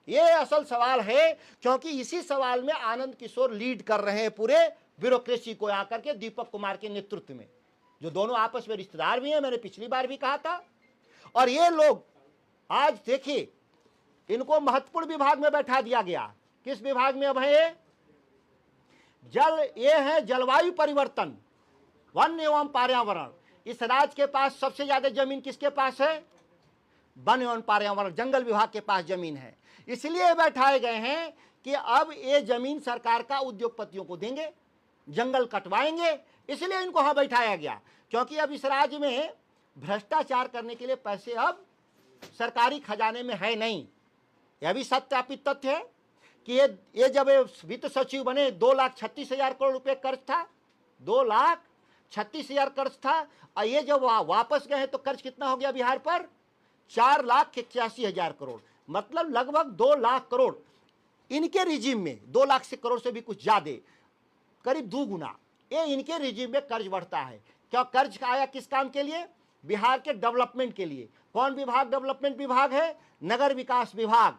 ये असल सवाल है, क्योंकि इसी सवाल में आनंद किशोर लीड कर रहे हैं पूरे ब्यूरोक्रेसी को आकर के दीपक कुमार के नेतृत्व में, जो दोनों आपस में रिश्तेदार भी हैं, मैंने पिछली बार भी कहा था। और ये लोग आज देखिए, इनको महत्वपूर्ण विभाग में बैठा दिया गया। किस विभाग में अब है ये है जलवायु परिवर्तन, वन एवं पर्यावरण। इस राज्य के पास सबसे ज्यादा जमीन किसके पास है? वन एवं पर्यावरण, जंगल विभाग के पास जमीन है। इसलिए बैठाए गए हैं कि अब ये जमीन सरकार का उद्योगपतियों को देंगे, जंगल कटवाएंगे, इसलिए इनको वहां बैठाया गया। क्योंकि अब इस राज्य में भ्रष्टाचार करने के लिए पैसे अब सरकारी खजाने में है नहीं। यह भी सत्यापित तथ्य है कि ये जब वित्त सचिव बने 2,36,000 करोड़ रुपए कर्ज था, 2,36,000 कर्ज था। और ये जब वापस गए तो कर्ज कितना हो गया बिहार पर? 4,81,000 करोड़, मतलब लगभग 2 लाख करोड़। इनके रिजीम में 2 लाख से करोड़ से भी कुछ ज्यादा, करीब 2 गुना ये इनके रिजीम में कर्ज बढ़ता है। क्या कर्ज आया किस काम के लिए? बिहार के डेवलपमेंट के लिए। कौन विभाग डेवलपमेंट विभाग है? नगर विकास विभाग,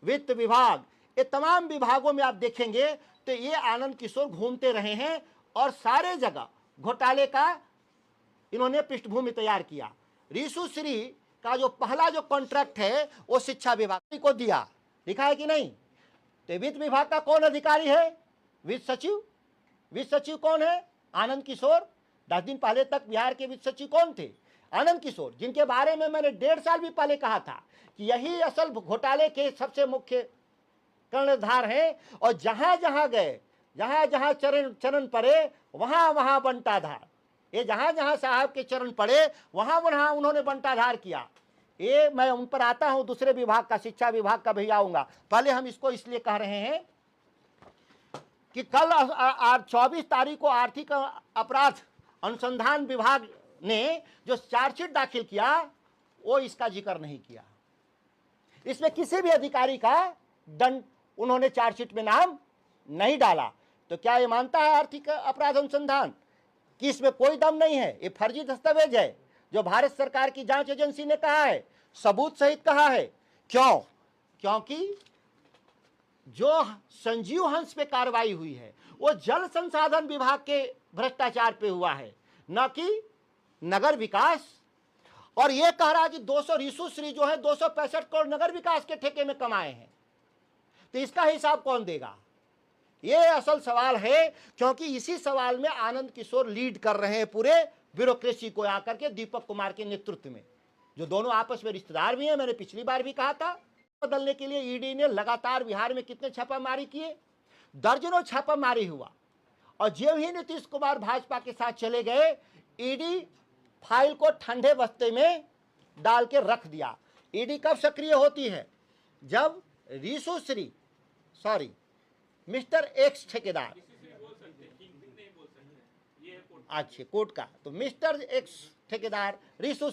वित्त विभाग, ये तमाम विभागों में आप देखेंगे तो ये आनंद किशोर घूमते रहे हैं और सारे जगह घोटाले का इन्होंने पृष्ठभूमि तैयार किया। रीशु श्री का जो पहला जो कॉन्ट्रैक्ट है वो शिक्षा विभाग को दिया, लिखा है कि नहीं? तो वित्त विभाग का कौन अधिकारी है? वित्त सचिव। वित्त सचिव कौन है? आनंद किशोर। 10 दिन पहले तक बिहार के वित्त सचिव कौन थे? आनंद किशोर, जिनके बारे में मैंने 1.5 साल भी पहले कहा था कि यही असल घोटाले के सबसे मुख्य कर्णधार हैं। और जहां जहां गए, जहां जहां चरण पड़े, वहां वहां बंटाधार। ये जहां जहां साहब के चरण पड़े वहां वहां उन्होंने बंटाधार किया। ये मैं उन पर आता हूं, दूसरे विभाग का, शिक्षा विभाग का भी आऊंगा। पहले हम इसको इसलिए कह रहे हैं कि कल 24 तारीख को आर्थिक अपराध अनुसंधान विभाग ने जो चार्जशीट दाखिल किया वो इसका जिक्र नहीं किया। इसमें किसी भी अधिकारी का दंड उन्होंने चार्जशीट में नाम नहीं डाला। तो क्या ये मानता है आर्थिक अपराध अनुसंधान कि इसमें कोई दम नहीं है? ये फर्जी दस्तावेज है जो भारत सरकार की जांच एजेंसी ने कहा है, सबूत सहित कहा है। क्यों? क्योंकि जो संजीव हंस पे कार्रवाई हुई है वो जल संसाधन विभाग के भ्रष्टाचार पे हुआ है, न कि नगर विकास। और ये कह रहा है कि 200 रीशु श्री जो है 265 करोड़ नगर विकास के ठेके में कमाए हैं। तो इसका हिसाब कौन देगा? ये असल सवाल है, क्योंकि इसी सवाल में आनंद किशोर लीड कर रहे हैं पूरे ब्यूरोक्रेसी को आकर के दीपक कुमार के नेतृत्व में, जो दोनों आपस में रिश्तेदार भी हैं। मैंने पिछली बार भी कहा था, बदलने के लिए ईडी ने लगातार बिहार में कितने छापामारी किए? दर्जनों छापामारी हुआ। और जब ही नीतीश कुमार भाजपा के साथ चले गए, ईडी फाइल को ठंडे बस्ते में डाल के रख दिया। ईडी कब सक्रिय होती है? जब Rishu Shri, sorry, mister x ठेकेदार, अच्छे कोर्ट का, तो मिस्टर एक्स ठेकेदार रीशु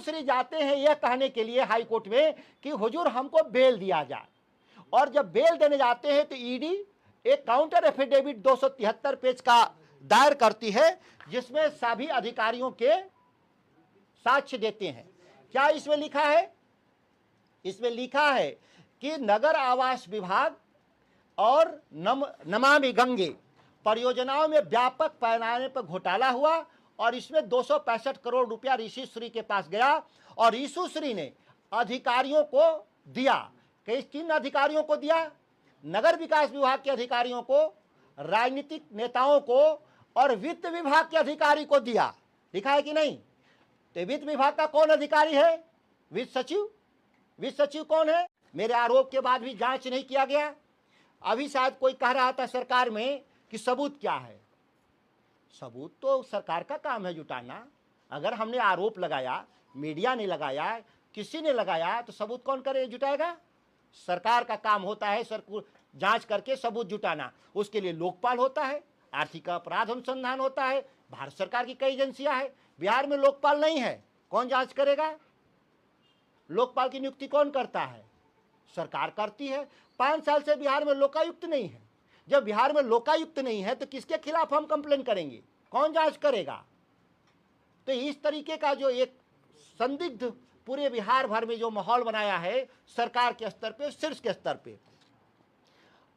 श्री जाते हैं यह कहने के लिए हाई कोर्ट में कि हुजूर हमको बेल दिया जाए। और जब बेल देने जाते हैं तो ईडी एक काउंटर एफिडेविट 273 पेज का दायर करती है, जिसमें सभी अधिकारियों के साक्ष्य देते हैं। क्या इसमें लिखा है? इसमें लिखा है कि नगर आवास विभाग और नमामि गंगे परियोजनाओं में व्यापक पैमाने पर घोटाला हुआ और इसमें 265 करोड़ रुपया ऋषि श्री के पास गया और ऋषि श्री ने अधिकारियों को दिया। किन अधिकारियों को दिया? नगर विकास विभाग के अधिकारियों को, राजनीतिक नेताओं को और वित्त विभाग के अधिकारी को दिया। लिखा है कि नहीं? तो वित्त विभाग का कौन अधिकारी है? वित्त सचिव। वित्त सचिव कौन है? मेरे आरोप के बाद भी जांच नहीं किया गया। अभी शायद कोई कह रहा था सरकार में कि सबूत क्या है। सबूत तो सरकार का काम है जुटाना। अगर हमने आरोप लगाया, मीडिया ने लगाया, किसी ने लगाया, तो सबूत कौन करे जुटाएगा? सरकार का काम होता है जांच करके सबूत जुटाना। उसके लिए लोकपाल होता है, आर्थिक अपराध अनुसंधान होता है, भारत सरकार की कई एजेंसियां हैं। बिहार में लोकपाल नहीं है, कौन जांच करेगा? लोकपाल की नियुक्ति कौन करता है? सरकार करती है। 5 साल से बिहार में लोकायुक्त नहीं है। जब बिहार में लोकायुक्त नहीं है तो किसके खिलाफ हम कंप्लेन करेंगे? कौन जांच करेगा? तो इस तरीके का जो एक संदिग्ध पूरे बिहार भर में जो माहौल बनाया है सरकार के स्तर पे, शीर्ष के स्तर पे।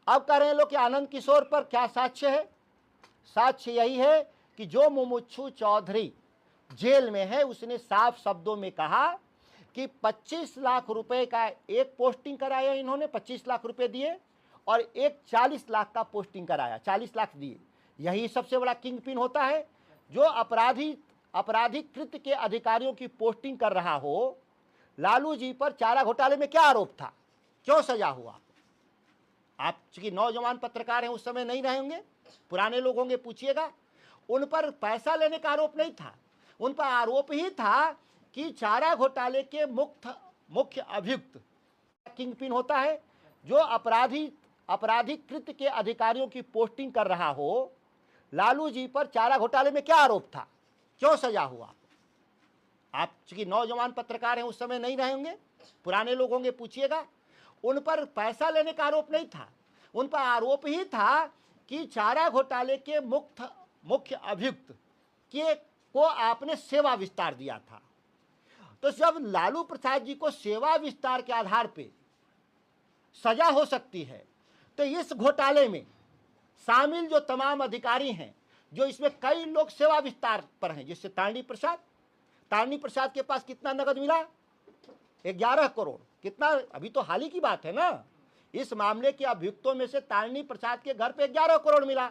अब कह रहे हैं लोग कि आनंद किशोर पर क्या साक्ष्य है? साक्ष्य यही है कि जो मुमुक्षु चौधरी जेल में है उसने साफ शब्दों में कहा कि 25 लाख रुपए का एक पोस्टिंग कराया इन्होंने, 25 लाख रुपए दिए, और एक 40 लाख का पोस्टिंग कराया, 40 लाख दिए। यही सबसे बड़ा किंग पिन होता है, जो आपराधिक कृत्य के अधिकारियों की पोस्टिंग कर रहा हो। लालू जी पर चारा घोटाले में क्या आरोप था, क्यों सजा हुआ? आप चूंकि नौजवान पत्रकार हैं, उस समय नहीं रहे होंगे, पुराने लोग होंगे, पूछिएगा। उन पर पैसा लेने का आरोप नहीं था, उन पर आरोप ही था कि चारा घोटाले के मुख्य अभियुक्त किंग पिन होता है, जो आपराधिक कृत्य के अधिकारियों की पोस्टिंग कर रहा हो। लालू जी पर चारा घोटाले में क्या आरोप था, क्यों सजा हुआ? आप चूंकि नौजवान पत्रकार हैं, उस समय नहीं रहे होंगे, पुराने लोग होंगे, पूछिएगा। उन पर पैसा लेने का आरोप नहीं था, उन पर आरोप ही था कि चारा घोटाले के मुख्य अभियुक्त को आपने सेवा विस्तार दिया था। तो जब लालू प्रसाद जी को सेवा विस्तार के आधार पे सजा हो सकती है, तो इस घोटाले में शामिल जो तमाम अधिकारी हैं, जो इसमें कई लोग सेवा विस्तार पर हैं, जिससे तारणी प्रसाद के पास कितना नगद मिला? 11 करोड़। कितना? अभी तो हाल ही की बात है ना। इस मामले के अभियुक्तों में से तारणी प्रसाद के घर पे 11 करोड़ मिला।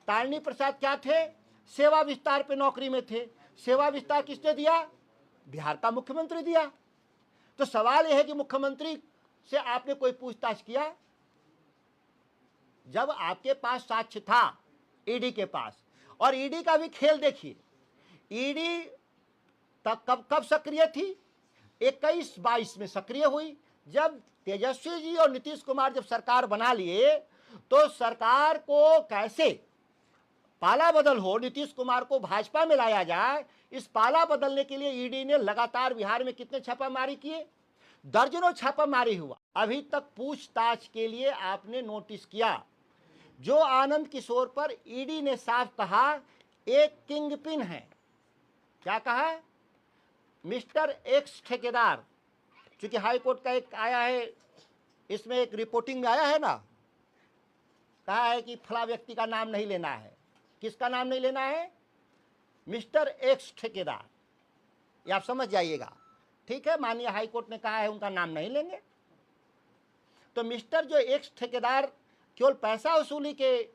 तारणी प्रसाद क्या थे? सेवा विस्तार पे नौकरी में थे। सेवा विस्तार किसने दिया? बिहार का मुख्यमंत्री दिया। तो सवाल यह है कि मुख्यमंत्री से आपने कोई पूछताछ किया? जब आपके पास साक्ष्य था ईडी के पास, और ईडी का भी खेल देखिए, ईडी तब कब सक्रिय थी? 21-22 में सक्रिय हुई। जब तेजस्वी जी और नीतीश कुमार जब सरकार बना लिए, तो सरकार को कैसे पाला बदल हो, नीतीश कुमार को भाजपा में लाया जाए, इस पाला बदलने के लिए ईडी ने लगातार बिहार में कितने छापामारी किए? दर्जनों छापामारी हुआ। अभी तक पूछताछ के लिए आपने नोटिस किया। जो आनंद किशोर पर ईडी ने साफ कहा एक किंगपिन है। क्या कहा? मिस्टर एक्स ठेकेदार। चूंकि हाई कोर्ट का एक आया है, इसमें एक रिपोर्टिंग में आया है ना, कहा है कि फला व्यक्ति का नाम नहीं लेना है। किसका नाम नहीं लेना है? मिस्टर एक्स ठेकेदार। ये आप समझ जाइएगा, ठीक है। माननीय हाई कोर्ट ने कहा है उनका नाम नहीं लेंगे। तो मिस्टर जो एक्स ठेकेदार केवल पैसा वसूली के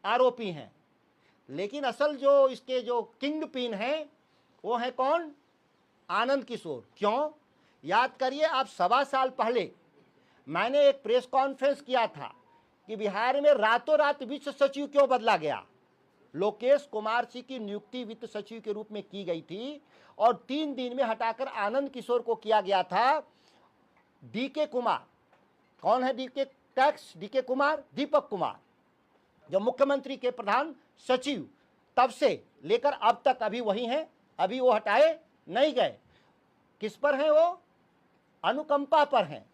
आरोपी हैं, लेकिन असल जो इसके जो किंग पिन हैं वो है कौन? आनंद किशोर। क्यों? याद करिए, आप 1.25 साल पहले मैंने एक प्रेस कॉन्फ्रेंस किया था कि बिहार में रातों रात वित्त सचिव क्यों बदला गया। लोकेश कुमार सिंह की नियुक्ति वित्त सचिव के रूप में की गई थी, और 3 दिन में हटाकर आनंद किशोर को किया गया था। डीके कुमार, कौन है DK? Tax DK Kumar, Deepak Kumar, जो मुख्यमंत्री के प्रधान सचिव तब से लेकर अब तक अभी वही हैं, अभी वो हटाए नहीं गए। किस पर हैं वो? अनुकंपा पर हैं।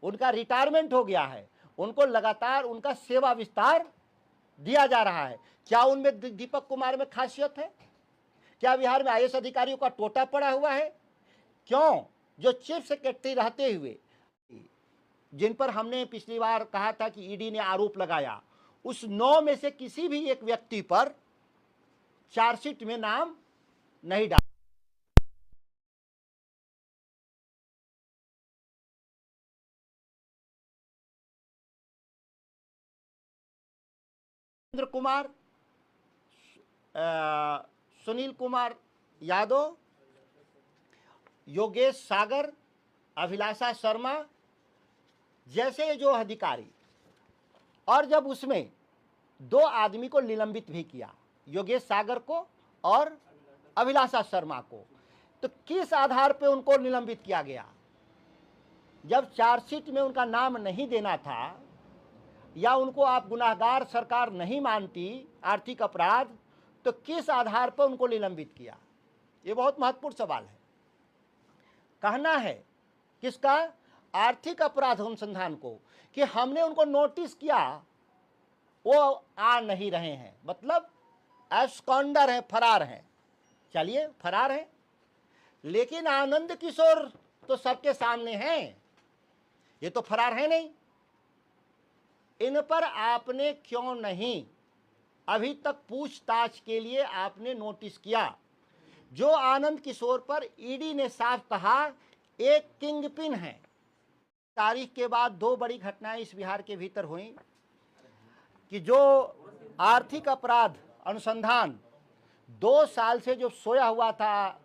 उनका रिटायरमेंट हो गया है, उनको लगातार उनका सेवा विस्तार दिया जा रहा है। क्या उनमें दीपक कुमार में खासियत है? क्या बिहार में आईएएस अधिकारियों का टोटा पड़ा हुआ है? क्यों? जो चीफ सेक्रेटरी रहते हुए, जिन पर हमने पिछली बार कहा था कि ईडी ने आरोप लगाया, उस 9 में से किसी भी एक व्यक्ति पर चार्जशीट में नाम नहीं डाला। कुमार, सुनील कुमार यादव, योगेश सागर, अभिलाषा शर्मा जैसे जो अधिकारी, और जब उसमें 2 आदमी को निलंबित भी किया, योगेश सागर को और अभिलाषा शर्मा को, तो किस आधार पे उनको निलंबित किया गया? जब चार्जशीट में उनका नाम नहीं देना था, या उनको आप गुनाहगार सरकार नहीं मानती, आर्थिक अपराध, तो किस आधार पर उनको निलंबित किया? ये बहुत महत्वपूर्ण सवाल है। कहना है किसका? आर्थिक अपराध अनुसंधान को, कि हमने उनको नोटिस किया, वो आ नहीं रहे हैं, मतलब एब्सकॉन्डर हैं, फरार हैं। चलिए, फरार हैं, लेकिन आनंद किशोर तो सबके सामने हैं, ये तो फरार है नहीं। इन पर आपने क्यों नहीं अभी तक पूछताछ के लिए आपने नोटिस किया? जो आनंद किशोर पर ईडी ने साफ कहा एक किंगपिन है। तारीख के बाद दो बड़ी घटनाएं इस बिहार के भीतर हुई कि जो आर्थिक अपराध अनुसंधान 2 साल से जो सोया हुआ था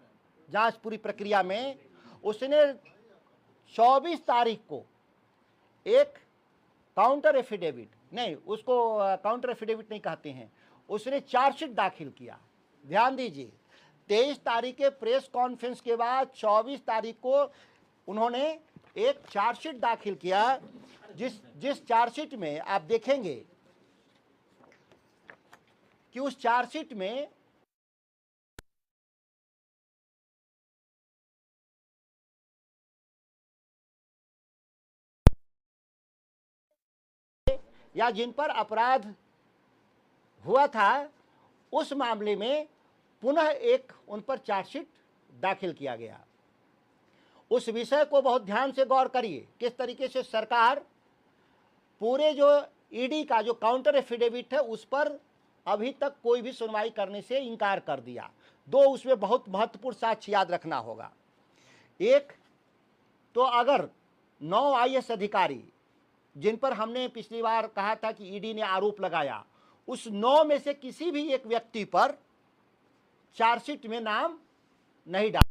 जांच पूरी प्रक्रिया में, उसने 24 तारीख को एक काउंटर एफिडेविट, नहीं उसको काउंटर एफिडेविट नहीं कहते हैं, उसने चार्जशीट दाखिल किया। ध्यान दीजिए, 23 तारीख के प्रेस कॉन्फ्रेंस के बाद 24 तारीख को उन्होंने एक चार्जशीट दाखिल किया, जिस चार्जशीट में आप देखेंगे कि उस चार्जशीट में या जिन पर अपराध हुआ था उस मामले में पुनः एक उन पर चार्जशीट दाखिल किया गया। उस विषय को बहुत ध्यान से गौर करिए, किस तरीके से सरकार पूरे जो ईडी का जो काउंटर एफिडेविट है उस पर अभी तक कोई भी सुनवाई करने से इनकार कर दिया। दो उसमें बहुत महत्वपूर्ण साक्ष्य याद रखना होगा। एक तो अगर 9 IAS अधिकारी जिन पर हमने पिछली बार कहा था कि ईडी ने आरोप लगाया, उस 9 में से किसी भी एक व्यक्ति पर चार्जशीट में नाम नहीं डाला।